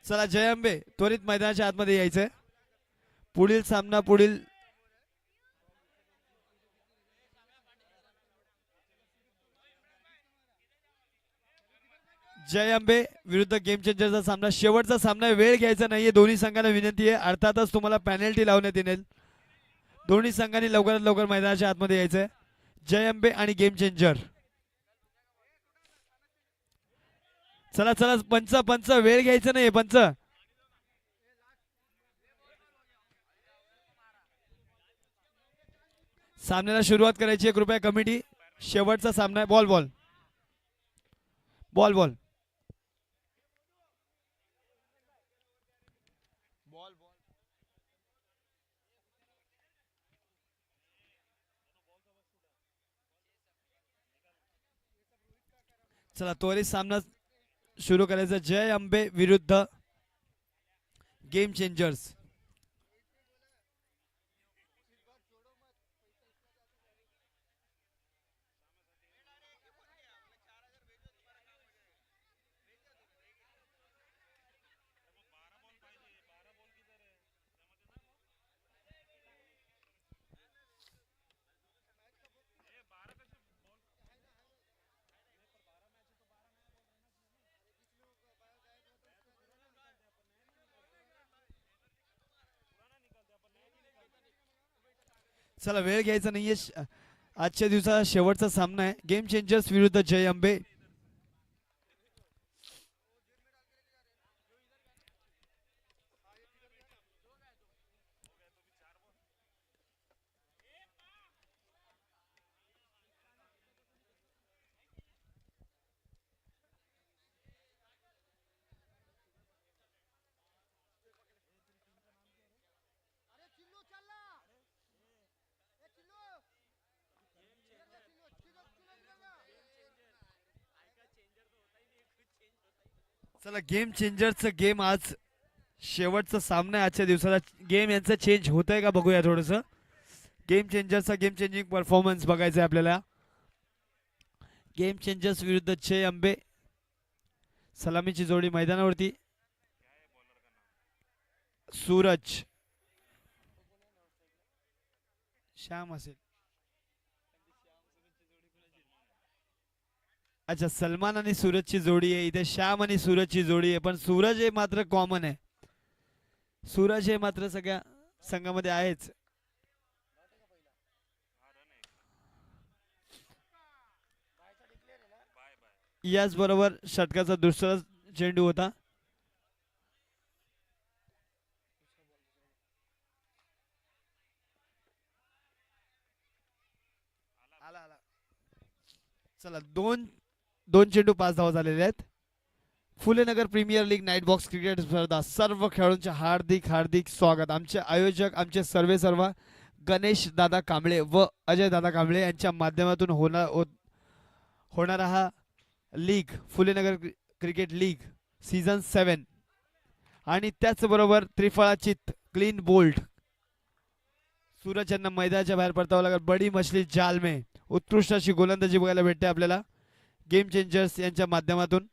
चला जय अंबे त्वरित मैदानाच्या आतमध्ये यायचंय. पुढील सामना पुढील जय अंबे विरुद्ध गेम चेंजरचा सामना. शेवटचा सामना. वेळ घ्यायचा नाहीये. दोन्ही संघांना विनंती आहे. अर्थातच तुम्हाला पेनल्टी लावण्यात येईल. दोन्ही संघांनी लवकरात लवकर मैदानाच्या आतमध्ये यायचंय. जय अंबे आणि गेम चेंजर. चला चला पंच पंच वेळ घ्यायचा नाही पंच. सामन्याला सुरुवात करायची आहे कृपया कमिटी. शेवटचा सामना आहे. बॉल बॉल बॉल बॉल चला त्वरित सामना सुरू करायचा. जय अंबे विरुद्ध गेम चेंजर्स. चला वेळ घ्यायचा नाहीये. आजच्या दिवसाचा शेवटचा सामना आहे. गेम चेंजर्स विरुद्ध जय अंबे. चला गेम चेंजरचं गेम आज शेवटचा सामना आहे आजच्या दिवसाला. गेम यांचा चेंज होत आहे का बघूया थोडस. गेम चेंजरचा गेम चेंजिंग परफॉर्मन्स बघायचा आहे आपल्याला. गेम चेंजर्स विरुद्ध जय अंबे. सलामीची जोडी मैदानावरती. सूरज श्याम असेल. अच्छा सलमान आणि सूरजची जोडी आहे. इथे श्याम आणि सूरजची जोडी आहे. पण सूरज हे मात्र कॉमन आहे. सूरज हे मात्र सगळ्या संघामध्ये आहेच. याच बरोबर षटकाचा दुसरा चेंडू होता. चला दोन दोन चेंडू 5 धावा झालेले आहेत. Phulenagar premier league night box cricket स्पर्धा. सर्व खेळाडूंचे हार्दिक हार्दिक स्वागत. आमचे आयोजक आमचे सर्व गणेश दादा कांबळे व अजय दादा कांबळे यांच्या माध्यमातून होणारा हा league Phulenagar cricket league season 7 आणि त्याचबरोबर त्रिफळाचित क्लीन बोल्ड. सूरज यांना मैदानाच्या बाहेर पडतावं लागेल. बडी मछली जाल में उत्कृष्ट अशी गोलंदाजी बघायला भेटते आपल्याला गेम चेंजर्स यांच्या माध्यमातून.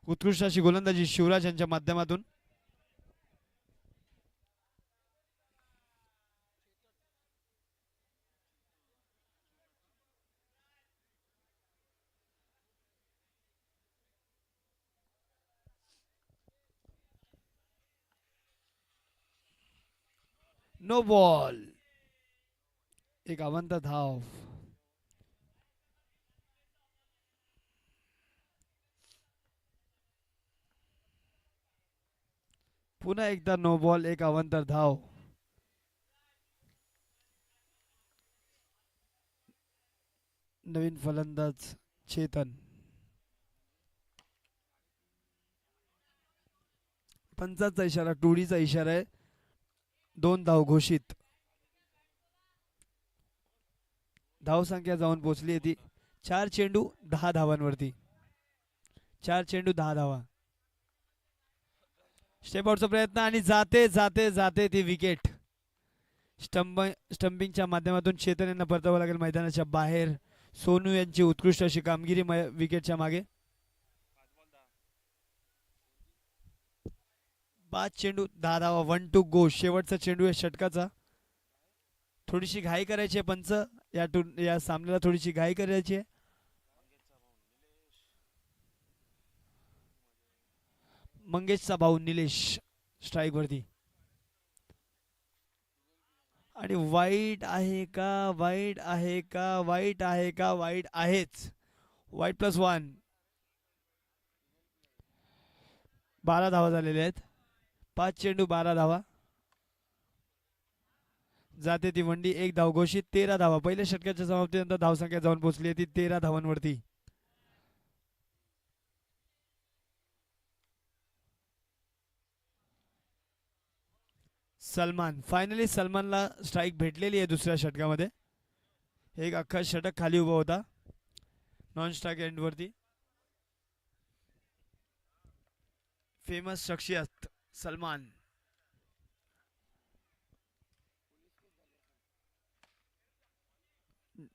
उत्कृष्ट अशी गोलंदाजी शिवराज यांच्या माध्यमातून. No ball. एक अवंत धाव. पुन्हा एकदा नो बॉल. एक अवंतर धाव. नवीन फलंदाज चेतन. पंचाचा इशारा टोळीचा इशारा आहे. 2 धाव घोषित. धावसंख्या जाऊन पोहोचली ती 4 चेंडू 10 धावांवरती. 4 चेंडू 10 धावा. स्टेप आउटचा प्रयत्न आणि जाते जाते जाते ती विकेट. स्टंपिंगच्या माध्यमातून चेतन यांना परतावं लागेल मैदानाच्या बाहेर. सोनू यांची उत्कृष्ट अशी कामगिरी विकेटच्या मागे. 5 चेंडू 10 धावा. 1 टू गो. शेवटचा चेंडू आहे षटकाचा. थोडीशी घाई करायची आहे पंच. या सामन्याला थोडीशी घाई करायची आहे. मंगेशचा भाऊ निलेश स्ट्राईक वरती. आणि वाईट आहे का, वाईट आहे का, वाईट आहे का, वाईट आहेच. वाईट +1. 12 धावा झालेल्या आहेत. 5 चेंडू 12 धावा. जाते ती वंडी. 1 धाव घोषित. 13 धावा. पहिल्या षटकाच्या समाप्तीनंतर धावसंख्या जाऊन पोहोचली आहे ती 13 धावांवरती. सलमान. फायनली सलमानला स्ट्राईक भेटलेली आहे दुसऱ्या षटकामध्ये. एक अख्खा षटक खाली उभा होता नॉन स्ट्राईक एंडवरती. फेमस शख्सियत सलमान.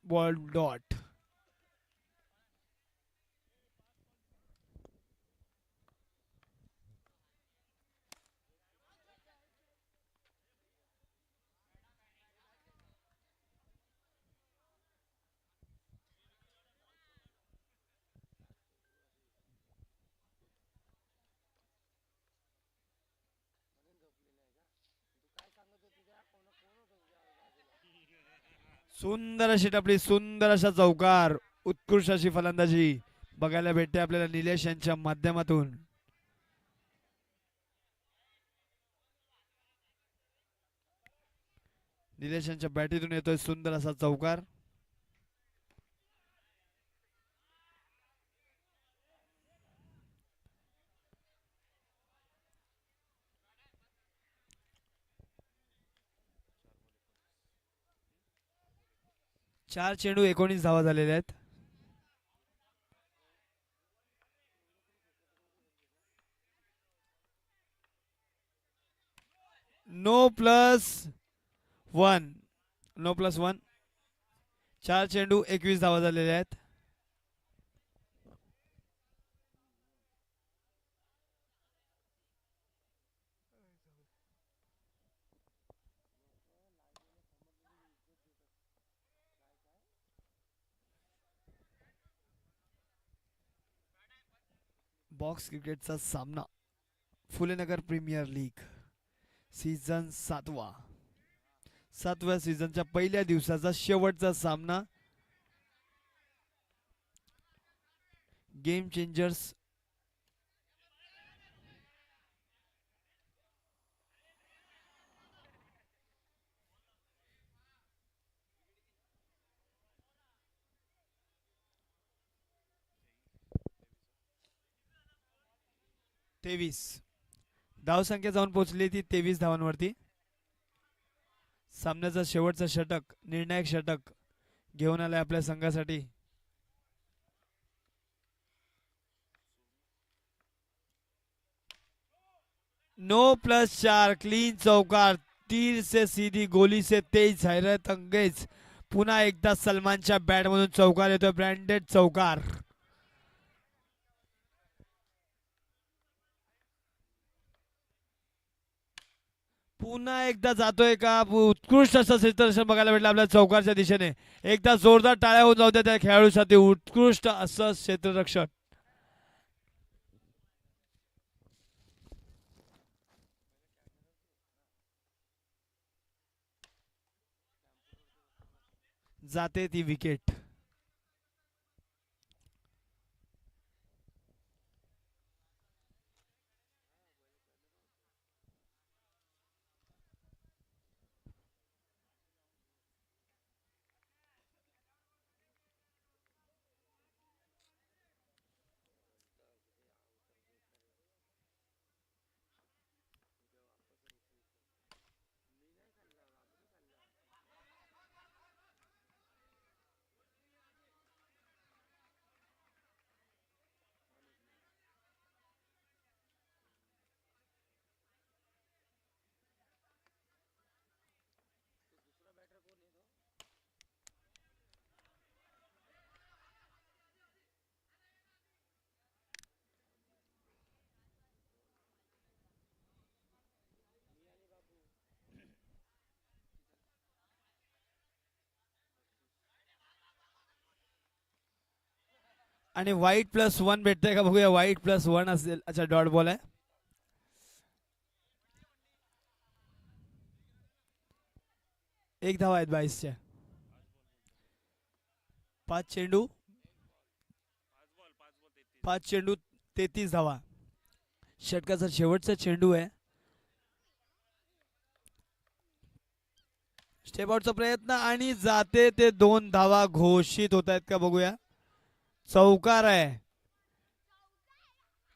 Ball dot. सुंदर अशी टपली. सुंदर अशा चौकार. उत्कृष्ट अशी फलंदाजी बघायला भेटते आपल्याला निलेश यांच्या माध्यमातून. निलेश यांच्या बॅटीतून येतोय सुंदर असा चौकार. चार चेंडू 19 धावा झालेल्या आहेत. नो+1. नो+1. 4 चेंडू 21 धावा झालेल्या आहेत. बॉक्स क्रिकेटचा सामना. फुलेनगर प्रीमियर लीग सीझन 7वा. 7व्या सीझनच्या पहिल्या दिवसाचा शेवटचा सामना. Game changers. तेवीस. धावसंख्या जाऊन पोहोचली ती 23 धावांवरती. सामन्याचा शेवटचा षटक, निर्णायक षटक घेऊन आलाय आपल्या संघासाठी. नो+4. क्लीन चौकार. तीर से सीधी गोली से तेज. हैरत अंगेज. पुन्हा एकदा सलमानच्या बॅट मधून चौकार येतोय. ब्रँडेड चौकार. पुन्हा एकदा जातोय का. उत्कृष्ट असं क्षेत्ररक्षण बघायला भेटलं आपल्या चौकारच्या दिशेने. एकदा जोरदार टाळ्या होऊन जाऊ द्या त्या खेळाडूसाठी. उत्कृष्ट असं क्षेत्ररक्षण. जाते ती विकेट. आणि व्हाईट +1 भेटतंय का बघूया. व्हाईट +1 असेल. अच्छा डॉट बॉल आहे. एक धावा आहेत 22च्या. 5 चेंडू 5 चेंडू 33 धावा. षटकाचा शेवटचा चेंडू आहे. स्टेप आउटचा प्रयत्न आणि जाते ते 2 धावा घोषित होत आहेत का बघूया. चौकार आहे.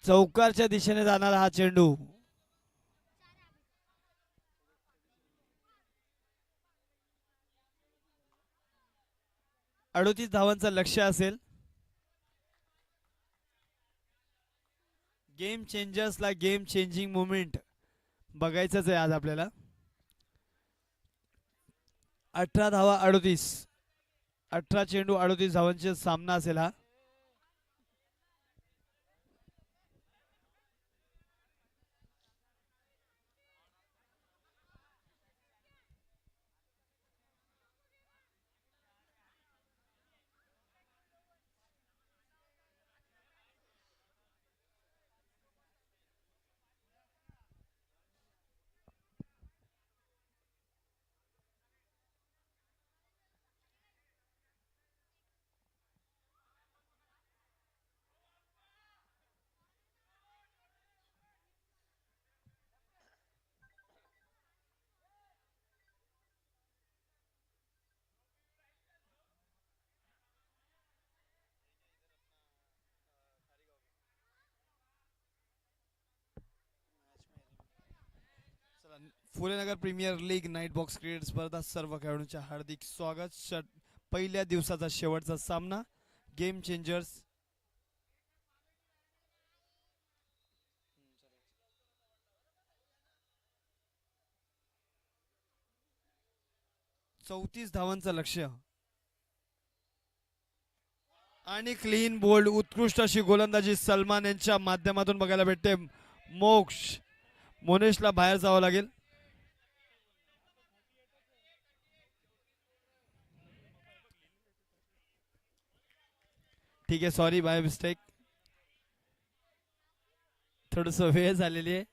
चौकारच्या दिशेने जाणारा हा चेंडू. 38 धावांचं लक्ष्य असेल. गेम चेंजर्सला गेम चेंजिंग मुवमेंट बघायचंच आहे आज आपल्याला. 18 धावा 38. 18 चेंडू 38 धावांचा सामना असेल हा. Phulenagar premier league night box cricket स्पर्धा सर्व खेळाडूंचे हार्दिक स्वागत. पहिल्या दिवसाचा शेवटचा सामना गेम चेंजर्स. चौतीस धावांचं लक्ष्य आणि क्लीन बोल्ड. उत्कृष्ट अशी गोलंदाजी सलमान यांच्या माध्यमातून बघायला भेटते. मोनेशला बाहेर जावं लागेल. ठीक आहे, सॉरी बाय मिस्टेक. थोडस वेळ झालेली आहे.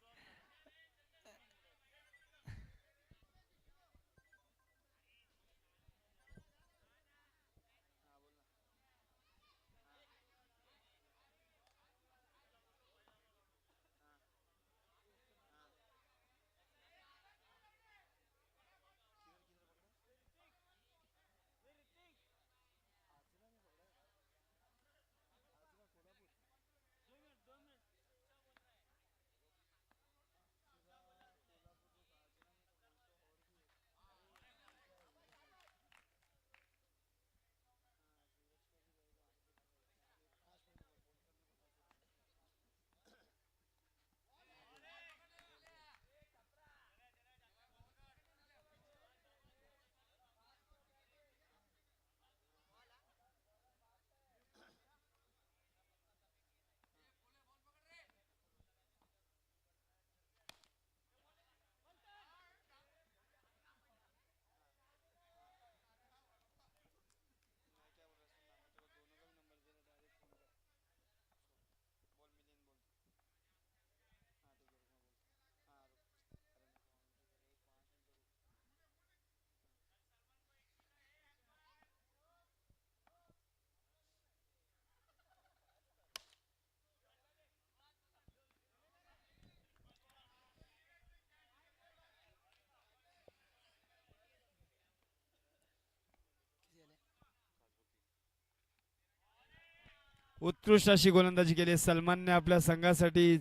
उत्कृष्ट अशी गोलंदाजी केली सलमानने आपल्या संघासाठी.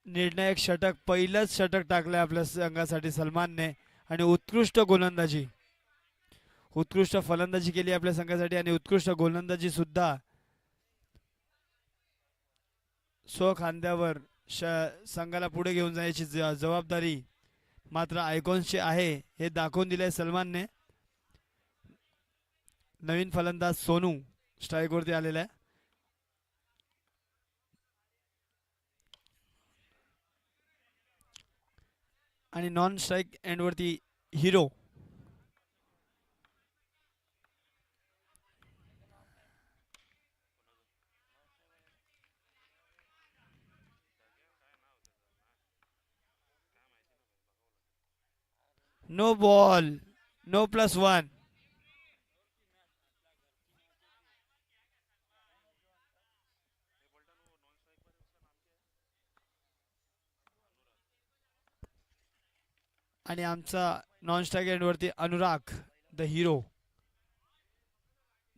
निर्णायक षटक, पहिलंच षटक टाकलंय आपल्या संघासाठी सलमानने. आणि उत्कृष्ट गोलंदाजी, उत्कृष्ट फलंदाजी केली आपल्या संघासाठी आणि उत्कृष्ट गोलंदाजी सुद्धा. खांद्यावर संघाला पुढे घेऊन जाण्याची जबाबदारी मात्र आयकॉन्सची आहे हे दाखवून दिलंय सलमानने. नवीन फलंदाज सोनू स्ट्राइक वरती आलेला आहे. आणि नॉन स्ट्राइक एंड वरती हिरो. No ball. नो +1. आणि आमचा नॉन स्ट्राईक एंडवरती अनुराग द हिरो.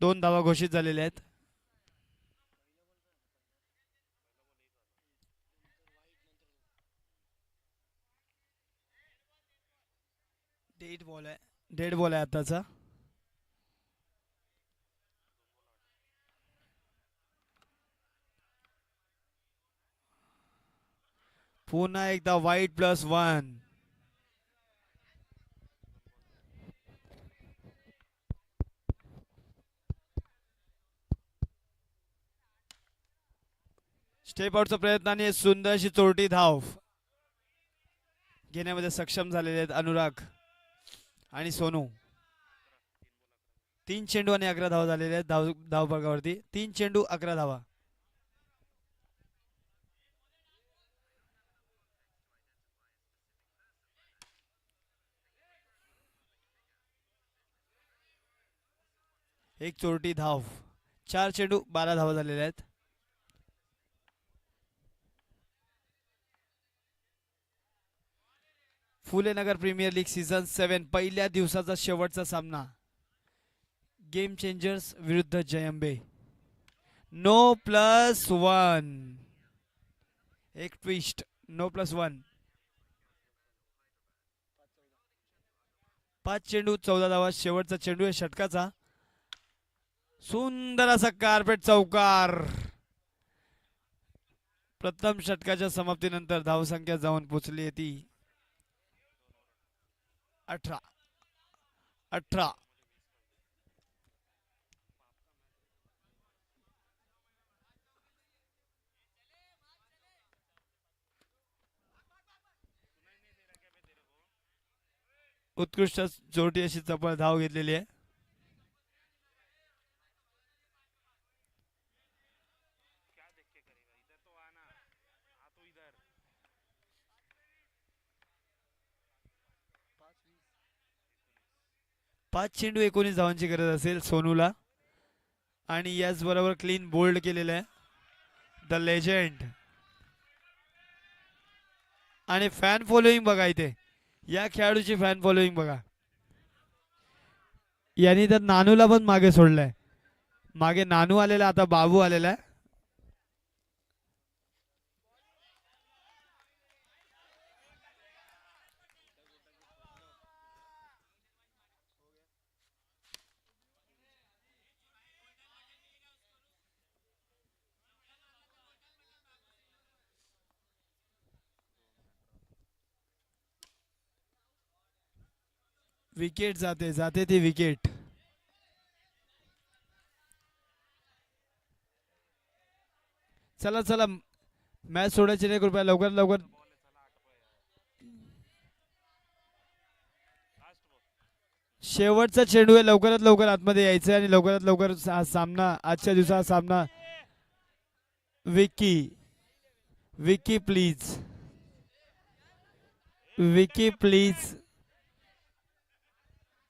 2 धावा घोषित झालेल्या आहेत. डेड बॉल आहे आताचा. पुन्हा एकदा वाईट +1. स्टेप आउटचा प्रयत्न आणि सुंदरशी चोरटी धाव घेण्यामध्ये सक्षम झालेले आहेत अनुराग आणि सोनू. 3 चेंडू आणि 11 धावा झालेल्या आहेत धावफलकावरती. 3 चेंडू 11 धावा. एक चोरटी धाव. 4 चेंडू 12 धावा झालेल्या आहेत. Phule Nagar premier league season 7 पहिल्या दिवसाचा शेवटचा सामना. गेम चेंजर्स विरुद्ध जयंबे. नो +1. एक ट्विस्ट. नो +1. 5 चेंडू 14 धावा. शेवटचा चेंडू आहे षटकाचा. सुंदर असा कार्पेट चौकार. प्रथम षटकाच्या समाप्तीनंतर धावसंख्या जाऊन पोचली ती 18. उत्कृष्ट जोटी अशी चपळ धाव घेतलेली आहे. पाच चेंडू 19 धावांची गरज असेल सोनूला. आणि याचबरोबर क्लीन बोल्ड केलेलं आहे द लेजंड. आणि फॅन फॉलोईंग बघा इथे. या खेळाडूची फॅन फॉलोईंग बघा. यांनी तर नानूला पण मागे सोडलंय. मागे नानू आलेला, आता बाबू आलेला आहे. विकेट जाते ती विकेट. चला मॅच सोडायची नाही कृपया. लवकर शेवटचा चेंडू आहे. लवकरात लवकर आतमध्ये यायचं आणि लवकरात लवकर सामना, आजच्या दिवसाचा सामना. विकी प्लीज.